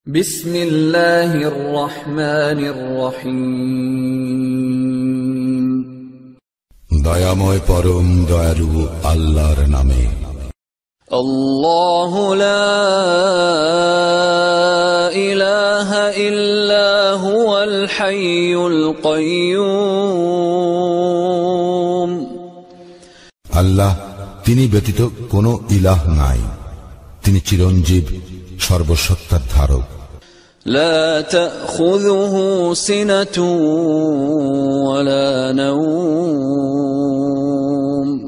বিসমিল্লাহির রহমানির রহিম। দয়াময় পরম দয়ালু আল্লাহর নামে। আল্লাহু লা ইলাহা ইল্লা হুয়াল হাইয়ুল কাইয়্যুম। আল্লাহ, তিনি ব্যতীত কোনো ইলাহ নাই, তিনি চিরঞ্জীব, সর্বসত্তার ধারক। লা তাখুযুহু সিনাতুন ওয়ালা নাওম।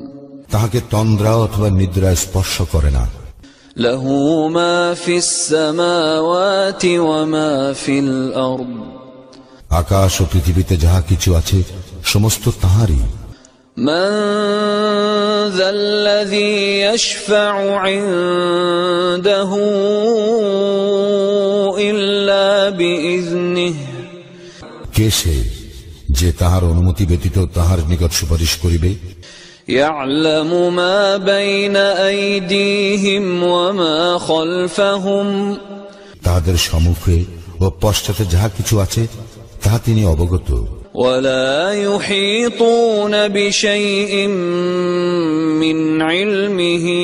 তাহাকে তন্দ্রা অথবা নিদ্রা স্পর্শ করে না। লাহু মা ফিস সামাওয়াতি ওয়া মা ফিল আরদ। আকাশ ও পৃথিবীতে যাহা কিছু আছে সমস্ত তাহারই। মান যাল্লাযী ইয়াশফা'ু ইনদাহু ইল্লা বিইজনিহি। কে সে যে তাহার অনুমতি ব্যতীত তাহার নিকট সুপারিশ করিবে? ইয়া'লামু মা বাইনা আইদিহিম ওয়া মা খালফাহুম। তাহাদের সম্মুখে ও পশ্চাতে যাহা কিছু আছে তাহা তিনি অবগত। ওয়ালা ইউহীতুনা বিশাইইন মিন ইলমিহি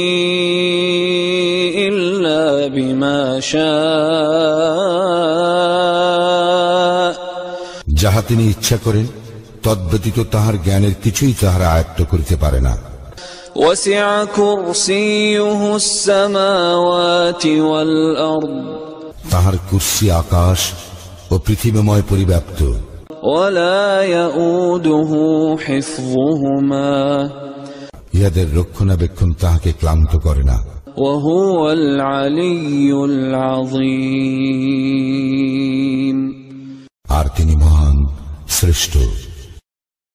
ইল্লা বিমা শাআ। যাহা তিনি ইচ্ছা করেন তদ্ব্যতীত তাহার জ্ঞানের কিছুই তাহারা আয়ত্ত করিতে পারে না। ওয়াসি'a কুরসিয়ুহুস সামাওয়াতি ওয়াল আরদ। তাহার কুরসি আকাশ ও পৃথিবীময় পরিব্যাপ্ত। ওয়ালা ইয়াউদুহু হিফযুহুমা। ইহাদের রক্ষণাবেক্ষণ তাহাকে ক্লান্ত করে না। ওয়া হুয়াল আলিয়্যুল আযীম। আর তিনি মহান, শ্রেষ্ঠ।